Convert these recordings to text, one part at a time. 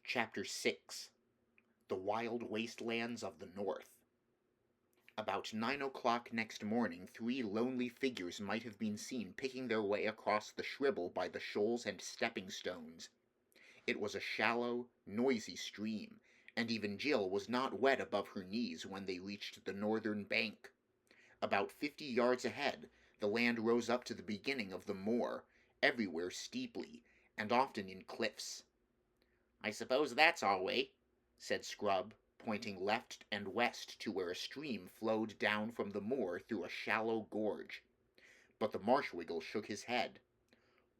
Chapter 6 The Wild Wastelands of the North. About 9 o'clock next morning 3 lonely figures might have been seen picking their way across the Shribble by the shoals and stepping stones. It was a shallow, noisy stream, and even Jill was not wet above her knees when they reached the northern bank. About 50 yards ahead, the land rose up to the beginning of the moor, everywhere steeply, and often in cliffs. "I suppose that's our way," said Scrub, pointing left and west to where a stream flowed down from the moor through a shallow gorge. But the Marshwiggle shook his head.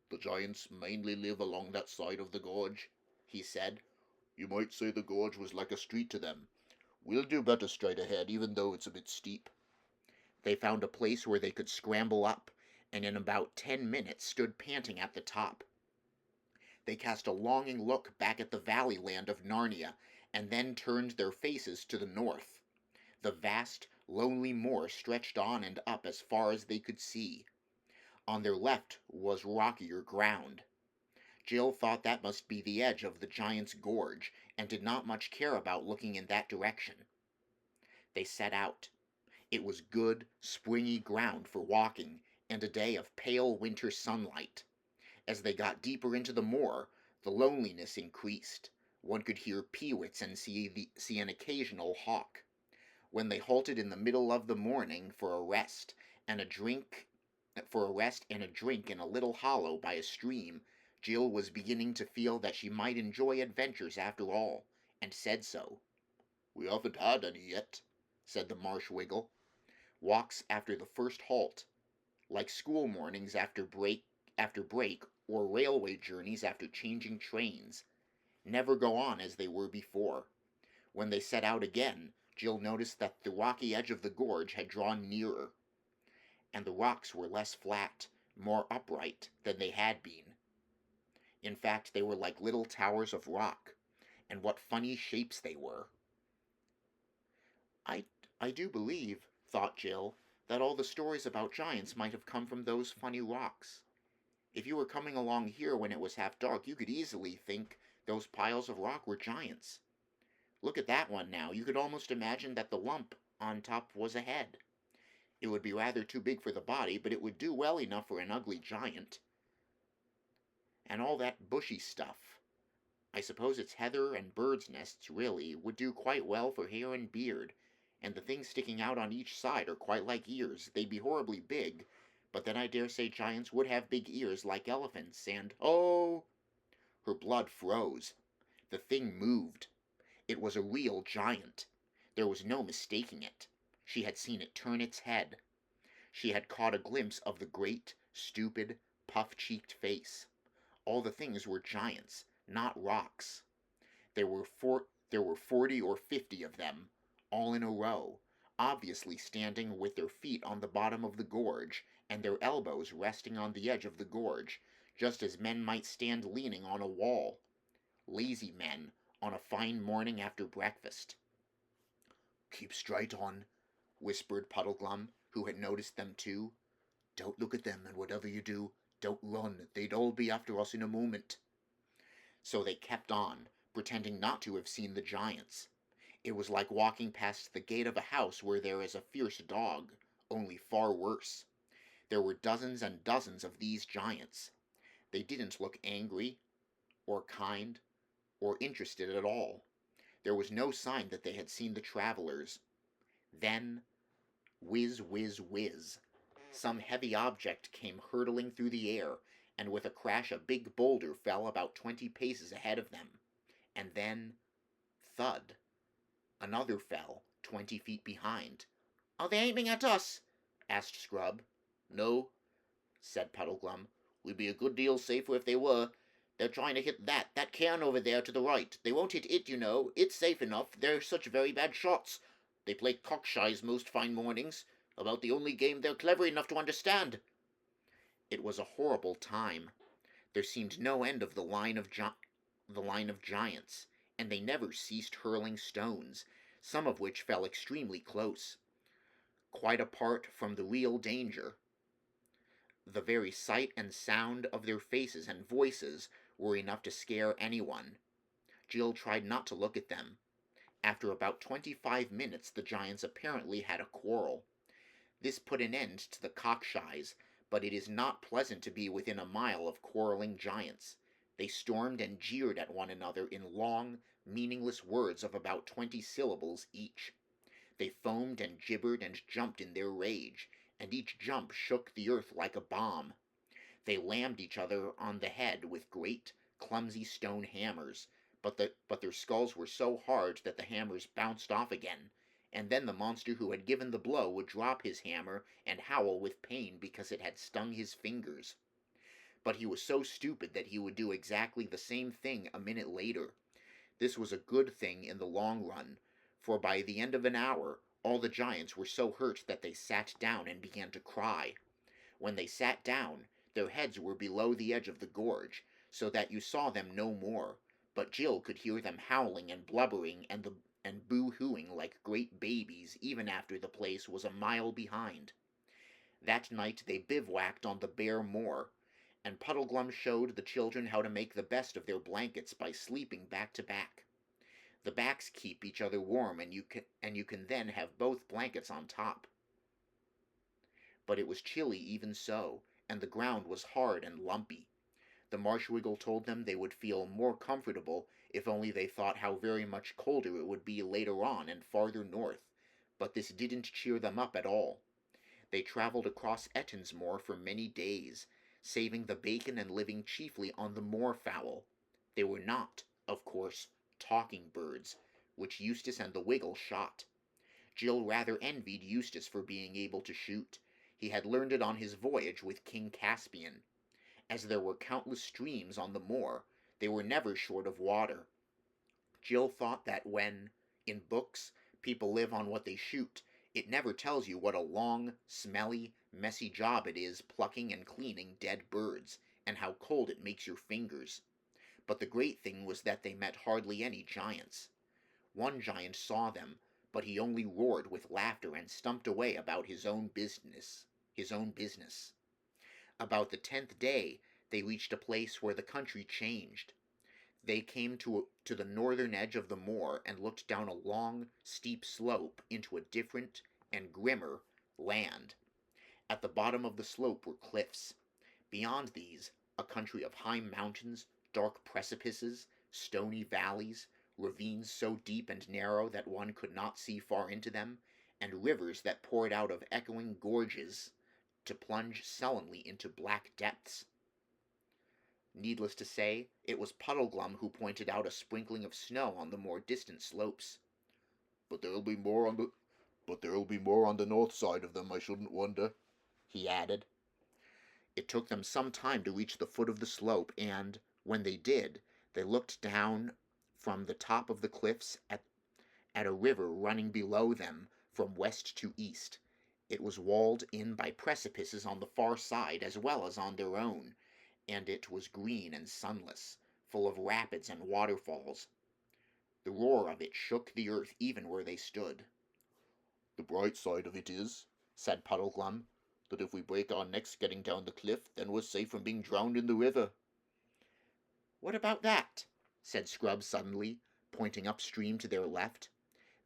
"The giants mainly live along that side of the gorge," he said. "You might say the gorge was like a street to them. We'll do better straight ahead, even though it's a bit steep." They found a place where they could scramble up, and in about 10 minutes stood panting at the top. They cast a longing look back at the valley land of Narnia, and then turned their faces to the north. The vast, lonely moor stretched on and up as far as they could see. On their left was rockier ground. Jill thought that must be the edge of the Giant's Gorge, and did not much care about looking in that direction. They set out. It was good, springy ground for walking, and a day of pale winter sunlight. As they got deeper into the moor, the loneliness increased. One could hear peewits and see an occasional hawk. When they halted in the middle of the morning for a rest and a drink in a little hollow by a stream, Jill was beginning to feel that she might enjoy adventures after all, and said so. "We haven't had any yet," said the Marshwiggle. Walks after the first halt, like school mornings after break, or railway journeys after changing trains, never go on as they were before. When they set out again, Jill noticed that the rocky edge of the gorge had drawn nearer, and the rocks were less flat, more upright than they had been. In fact, they were like little towers of rock, and what funny shapes they were. I do believe, thought Jill, that all the stories about giants might have come from those funny rocks. If you were coming along here when it was half dark, you could easily think those piles of rock were giants. Look at that one now. You could almost imagine that the lump on top was a head. It would be rather too big for the body, but it would do well enough for an ugly giant. And all that bushy stuff. I suppose it's heather and birds' nests, really, would do quite well for hair and beard, and the things sticking out on each side are quite like ears. They'd be horribly big, but then I dare say giants would have big ears like elephants, and oh! Her blood froze. The thing moved. It was a real giant. There was no mistaking it. She had seen it turn its head. She had caught a glimpse of the great, stupid, puff-cheeked face. All the things were giants, not rocks. There were 40 or 50 of them, all in a row, obviously standing with their feet on the bottom of the gorge, and their elbows resting on the edge of the gorge, just as men might stand leaning on a wall. Lazy men, on a fine morning after breakfast. "Keep straight on," whispered Puddleglum, who had noticed them too. "Don't look at them, and whatever you do, don't run. They'd all be after us in a moment." So they kept on, pretending not to have seen the giants. It was like walking past the gate of a house where there is a fierce dog, only far worse. There were dozens and dozens of these giants. They didn't look angry, or kind, or interested at all. There was no sign that they had seen the travelers. Then, whiz, whiz, whiz, some heavy object came hurtling through the air, and with a crash a big boulder fell about 20 paces ahead of them. And then, thud, another fell, 20 feet behind. "Are they aiming at us?" asked Scrub. "No," said Puddleglum. "We'd be a good deal safer if they were. They're trying to hit that cairn over there to the right. They won't hit it, you know. It's safe enough. They're such very bad shots. They play cockshies most fine mornings. About the only game they're clever enough to understand." It was a horrible time. There seemed no end of the line of giants, and they never ceased hurling stones, some of which fell extremely close, quite apart from the real danger. The very sight and sound of their faces and voices were enough to scare anyone. Jill tried not to look at them. After about 25 minutes, the giants apparently had a quarrel. This put an end to the cockshies, but it is not pleasant to be within a mile of quarreling giants. They stormed and jeered at one another in long, meaningless words of about 20 syllables each. They foamed and gibbered and jumped in their rage, and each jump shook the earth like a bomb. They lammed each other on the head with great, clumsy stone hammers, but their skulls were so hard that the hammers bounced off again, and then the monster who had given the blow would drop his hammer and howl with pain because it had stung his fingers. But he was so stupid that he would do exactly the same thing a minute later. This was a good thing in the long run, for by the end of an hour all the giants were so hurt that they sat down and began to cry. When they sat down, their heads were below the edge of the gorge, so that you saw them no more, but Jill could hear them howling and blubbering and boo-hooing like great babies even after the place was a mile behind. That night they bivouacked on the bare moor, and Puddleglum showed the children how to make the best of their blankets by sleeping back to back. The backs keep each other warm, and you can then have both blankets on top. But it was chilly even so, and the ground was hard and lumpy. The Marshwiggle told them they would feel more comfortable if only they thought how very much colder it would be later on and farther north, but this didn't cheer them up at all. They travelled across Ettinsmoor for many days, saving the bacon and living chiefly on the moorfowl. They were not, of course, talking birds, which Eustace and the Wiggle shot. Jill rather envied Eustace for being able to shoot. He had learned it on his voyage with King Caspian. As there were countless streams on the moor, they were never short of water. Jill thought that when, in books, people live on what they shoot, it never tells you what a long, smelly, messy job it is plucking and cleaning dead birds, and how cold it makes your fingers. But the great thing was that they met hardly any giants. One giant saw them, but he only roared with laughter and stumped away about his own business. About the 10th day, they reached a place where the country changed. They came to the northern edge of the moor and looked down a long, steep slope into a different and grimmer land. At the bottom of the slope were cliffs. Beyond these, a country of high mountains, dark precipices, stony valleys, ravines so deep and narrow that one could not see far into them, and rivers that poured out of echoing gorges to plunge sullenly into black depths. Needless to say, it was Puddleglum who pointed out a sprinkling of snow on the more distant slopes. But there'll be more on the north side of them, I shouldn't wonder," he added. It took them some time to reach the foot of the slope, and, when they did, they looked down from the top of the cliffs at a river running below them from west to east. It was walled in by precipices on the far side as well as on their own, and it was green and sunless, full of rapids and waterfalls. The roar of it shook the earth even where they stood. "The bright side of it is," said Puddleglum, "that if we break our necks getting down the cliff, then we're safe from being drowned in the river." "What about that?" said Scrub suddenly, pointing upstream to their left.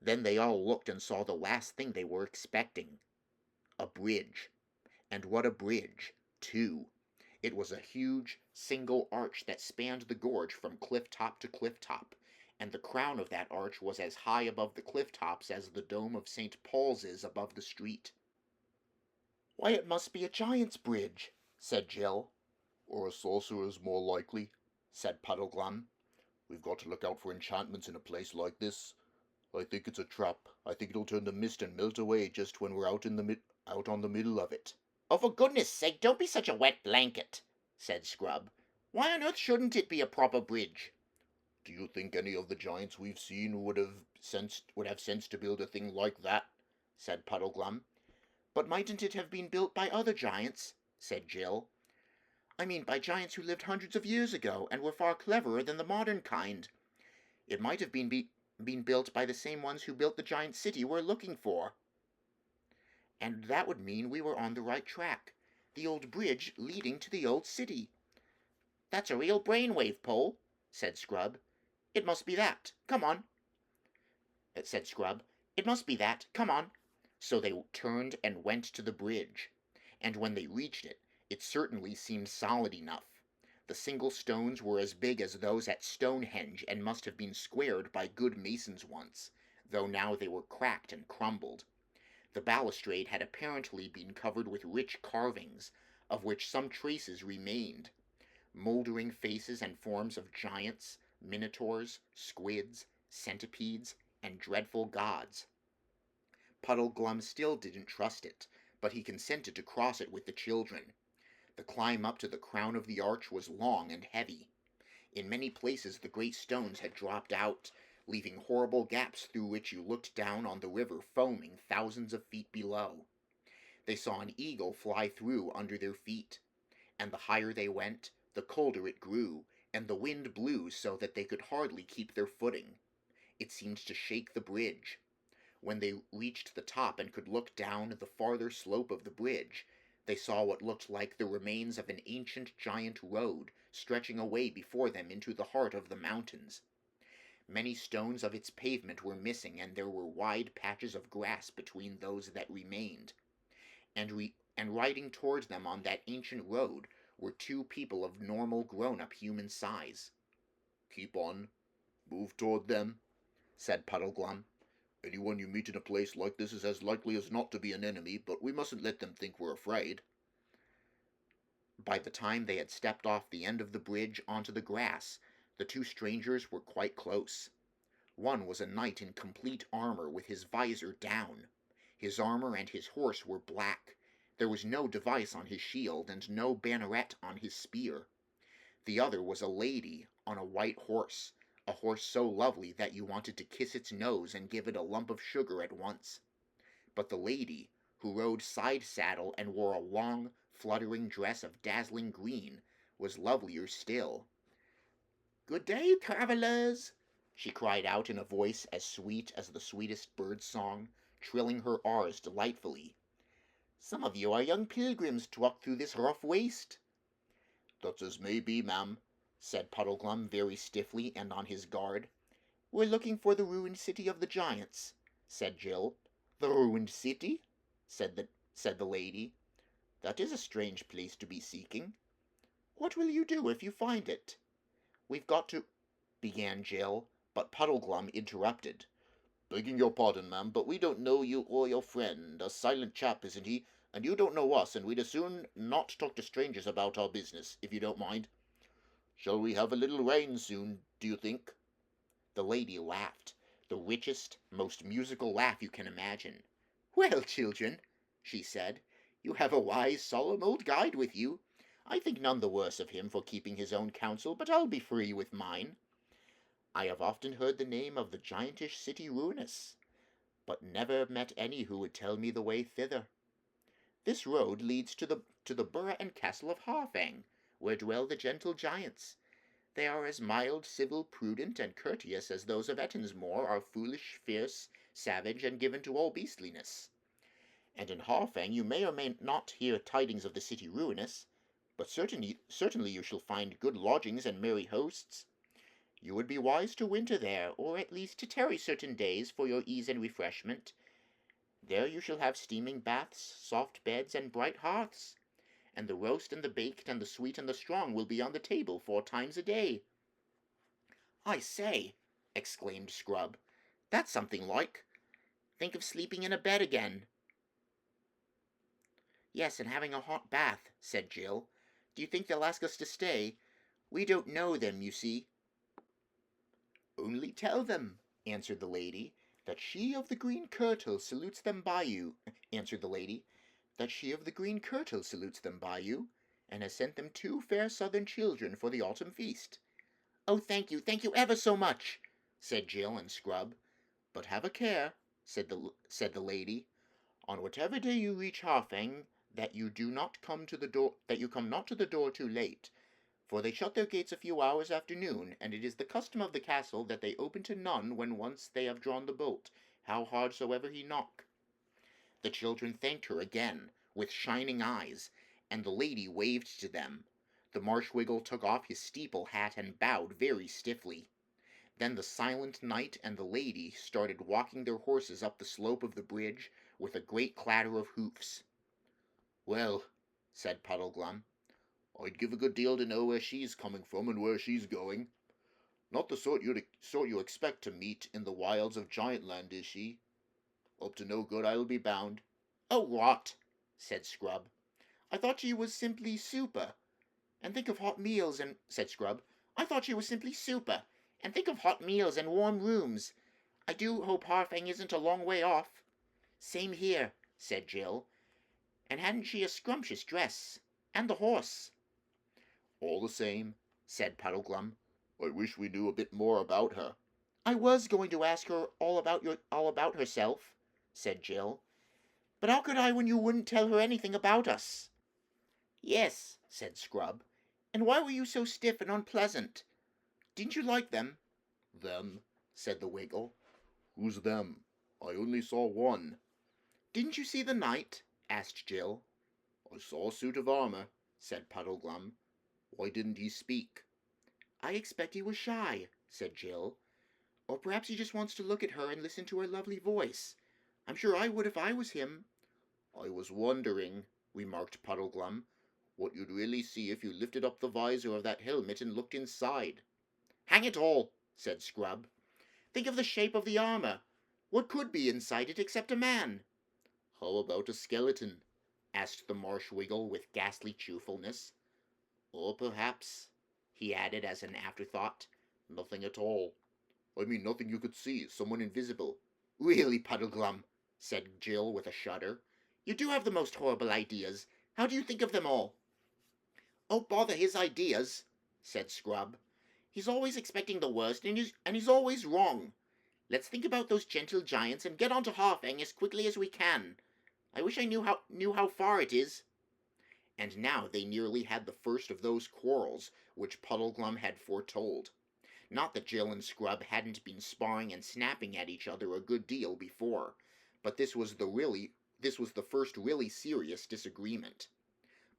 Then they all looked and saw the last thing they were expecting. A bridge. And what a bridge, too. It was a huge, single arch that spanned the gorge from cliff top to cliff top, and the crown of that arch was as high above the cliff tops as the dome of St. Paul's is above the street. "Why, it must be a giant's bridge," said Jill. "Or a sorcerer's, more likely," said Puddleglum. "We've got to look out for enchantments in a place like this. I think it's a trap. I think it'll turn to mist and melt away just when we're out on the middle of it." "Oh, for goodness sake, don't be such a wet blanket," said Scrub. "Why on earth shouldn't it be a proper bridge?" "Do you think any of the giants we've seen would have sense to build a thing like that?" said Puddleglum. "But mightn't it have been built by other giants?" said Jill. "I mean by giants who lived hundreds of years ago and were far cleverer than the modern kind. It might have been built by the same ones who built the giant city we're looking for. And that would mean we were on the right track. The old bridge leading to the old city." "That's a real brainwave, Pole," said Scrub. It must be that. Come on, said Scrub. It must be that. Come on. So they turned and went to the bridge, and when they reached it, it certainly seemed solid enough. The single stones were as big as those at Stonehenge and must have been squared by good masons once, though now they were cracked and crumbled. The balustrade had apparently been covered with rich carvings, of which some traces remained. Mouldering faces and forms of giants, minotaurs, squids, centipedes, and dreadful gods. Puddleglum still didn't trust it, but he consented to cross it with the children. The climb up to the crown of the arch was long and heavy. In many places the great stones had dropped out, leaving horrible gaps through which you looked down on the river foaming thousands of feet below. They saw an eagle fly through under their feet, and the higher they went, the colder it grew, and the wind blew so that they could hardly keep their footing. It seemed to shake the bridge. When they reached the top and could look down the farther slope of the bridge, they saw what looked like the remains of an ancient giant road stretching away before them into the heart of the mountains. Many stones of its pavement were missing, and there were wide patches of grass between those that remained. And riding towards them on that ancient road were two people of normal grown-up human size. "Keep on. Move toward them," said Puddleglum. "Anyone you meet in a place like this is as likely as not to be an enemy, but we mustn't let them think we're afraid." By the time they had stepped off the end of the bridge onto the grass, the two strangers were quite close. One was a knight in complete armor with his visor down. His armor and his horse were black. There was no device on his shield and no banneret on his spear. The other was a lady on a white horse, a horse so lovely that you wanted to kiss its nose and give it a lump of sugar at once. But the lady, who rode side saddle and wore a long, fluttering dress of dazzling green, was lovelier still. "Good day, travellers," she cried out in a voice as sweet as the sweetest bird's song, trilling her R's delightfully. "Some of you are young pilgrims to walk through this rough waste." "That's as may be, ma'am," said Puddleglum very stiffly and on his guard. "We're looking for the ruined city of the giants," said Jill. "The ruined city?" said the lady. "That is a strange place to be seeking. What will you do if you find it?" "We've got to—" began Jill, but Puddleglum interrupted. "Begging your pardon, ma'am, but we don't know you or your friend. A silent chap, isn't he? And you don't know us, and we'd as soon not talk to strangers about our business, if you don't mind. Shall we have a little rain soon, do you think?" The lady laughed, the richest, most musical laugh you can imagine. "Well, children," she said, "you have a wise, solemn old guide with you. I think none the worse of him for keeping his own counsel, but I'll be free with mine. I have often heard the name of the giantish city Ruinous, but never met any who would tell me the way thither. This road leads to the borough and castle of Harfang, where dwell the gentle giants. They are as mild, civil, prudent, and courteous as those of Ettonsmore are foolish, fierce, savage, and given to all beastliness. And in Harfang you may or may not hear tidings of the city Ruinous, but certainly you shall find good lodgings and merry hosts. You would be wise to winter there, or at least to tarry certain days for your ease and refreshment. There you shall have steaming baths, soft beds, and bright hearths, and the roast and the baked and the sweet and the strong will be on the table 4 times a day." "I say," exclaimed Scrub, "that's something like. Think of sleeping in a bed again." "Yes, and having a hot bath," said Jill. "Do you think they'll ask us to stay? We don't know them, you see." "Only tell them," answered the lady, "that she of the green kirtle salutes them by you," "that she of the green kirtle salutes them by you, and has sent them 2 fair southern children for the autumn feast." "Oh, thank you ever so much," said Jill and Scrub. "But have a care," said the lady, "on whatever day you reach Harfang, that you come not to the door too late, for they shut their gates a few hours after noon, and it is the custom of the castle that they open to none when once they have drawn the bolt, how hard soever he knock." The children thanked her again, with shining eyes, and the lady waved to them. The Marshwiggle took off his steeple hat and bowed very stiffly. Then the silent knight and the lady started walking their horses up the slope of the bridge with a great clatter of hoofs. "Well," said Puddleglum, "I'd give a good deal to know where she's coming from and where she's going. Not the sort you expect to meet in the wilds of Giantland, is she? Up to no good, I'll be bound." "Oh, rot," said Scrub. "I thought she was simply super. And think of hot meals and—" said Scrub. "I thought she was simply super. And think of hot meals and warm rooms. I do hope Harfang isn't a long way off." "Same here," said Jill. "And hadn't she a scrumptious dress? And the horse?" "All the same," said Puddleglum, "I wish we knew a bit more about her." "I was going to ask her all about herself," said Jill. "But how could I when you wouldn't tell her anything about us?" "Yes," said Scrub. "And why were you so stiff and unpleasant? Didn't you like them?" "Them?" said the Wiggle. "Who's them? I only saw one." "Didn't you see the knight?" asked Jill. "I saw a suit of armor," said Puddleglum. "Why didn't he speak?" "I expect he was shy," said Jill. "Or perhaps he just wants to look at her and listen to her lovely voice. I'm sure I would if I was him." "I was wondering," remarked Puddleglum, "what you'd really see if you lifted up the visor of that helmet and looked inside." "Hang it all," said Scrub. "Think of the shape of the armor. What could be inside it except a man?" "How about a skeleton?" asked the Marsh Wiggle with ghastly cheerfulness. "Or perhaps," he added as an afterthought, "nothing at all. I mean nothing you could see, someone invisible." "Really, Puddleglum," said Jill with a shudder, "you do have the most horrible ideas. How do you think of them all?" "Oh, bother his ideas," said Scrub. "He's always expecting the worst, and he's always wrong. Let's think about those gentle giants and get on to Harfang as quickly as we can. I wish I knew how far it is." And now they nearly had the first of those quarrels which Puddleglum had foretold. Not that Jill and Scrub hadn't been sparring and snapping at each other a good deal before, but this was the first really serious disagreement.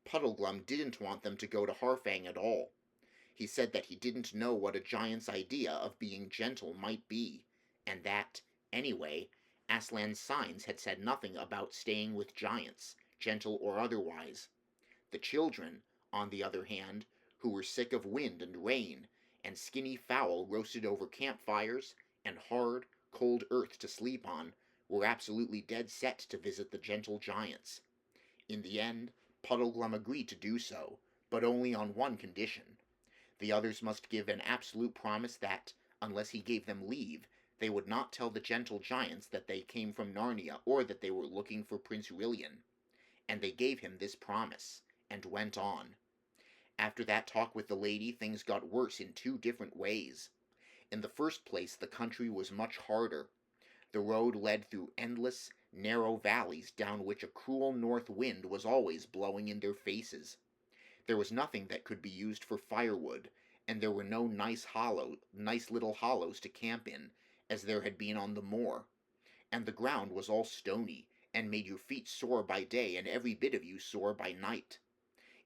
Puddleglum didn't want them to go to Harfang at all. He said that he didn't know what a giant's idea of being gentle might be, and that, anyway, Aslan's signs had said nothing about staying with giants, gentle or otherwise. The children, on the other hand, who were sick of wind and rain, and skinny fowl roasted over campfires, and hard, cold earth to sleep on, were absolutely dead set to visit the gentle giants. In the end, Puddleglum agreed to do so, but only on one condition. The others must give an absolute promise that, unless he gave them leave, they would not tell the gentle giants that they came from Narnia or that they were looking for Prince Rilian. And they gave him this promise, and went on. After that talk with the lady, things got worse in two different ways. In the first place, the country was much harder. The road led through endless, narrow valleys down which a cruel north wind was always blowing in their faces. There was nothing that could be used for firewood, and there were no nice little hollows to camp in, as there had been on the moor. And the ground was all stony, and made your feet sore by day and every bit of you sore by night.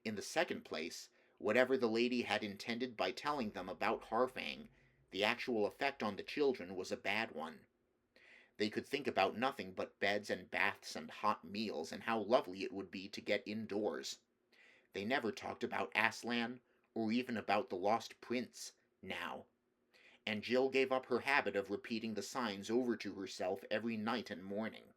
In the second place, whatever the lady had intended by telling them about Harfang, the actual effect on the children was a bad one. They could think about nothing but beds and baths and hot meals, and how lovely it would be to get indoors. They never talked about Aslan, or even about the lost prince, now. And Jill gave up her habit of repeating the signs over to herself every night and morning.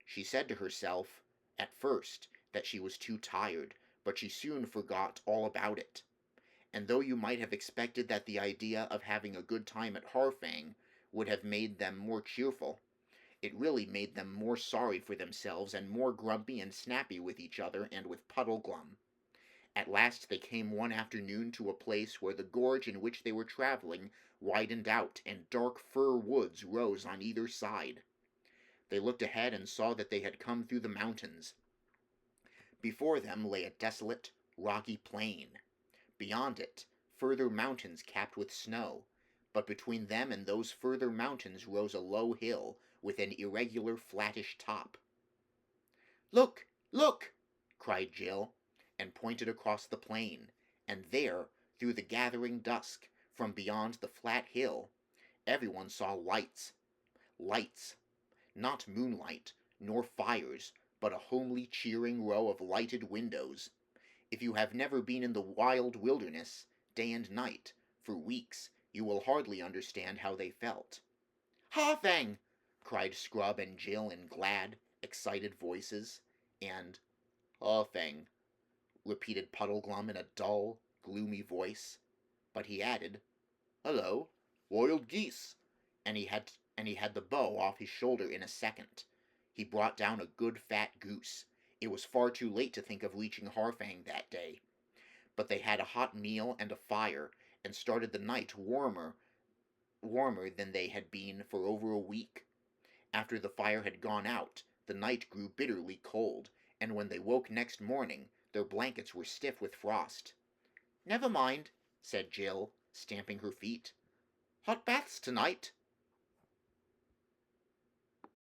She said to herself, at first, that she was too tired, but she soon forgot all about it. And though you might have expected that the idea of having a good time at Harfang would have made them more cheerful, it really made them more sorry for themselves and more grumpy and snappy with each other and with Puddleglum. At last they came one afternoon to a place where the gorge in which they were traveling widened out and dark fir woods rose on either side. They looked ahead and saw that they had come through the mountains. Before them lay a desolate, rocky plain. Beyond it, further mountains capped with snow, but between them and those further mountains rose a low hill with an irregular flattish top. "Look! Look!" cried Jill, and pointed across the plain, and there, through the gathering dusk, From beyond the flat hill, everyone saw lights. Lights. Not moonlight, nor fires, but a homely, cheering row of lighted windows. If you have never been in the wild wilderness, day and night, for weeks, you will hardly understand how they felt. "Harfang!" cried Scrub and Jill in glad, excited voices, and Harfang, repeated Puddleglum in a dull, gloomy voice. But he added, "Hello," wild geese. and he had the bow off his shoulder in a second. He brought down a good fat goose. It was far too late to think of reaching Harfang that day. But they had a hot meal and a fire, and started the night warmer than they had been for over a week. After the fire had gone out, the night grew bitterly cold, and when they woke next morning, their blankets were stiff with frost. "Never mind," said Jill, stamping her feet. "Hot baths tonight.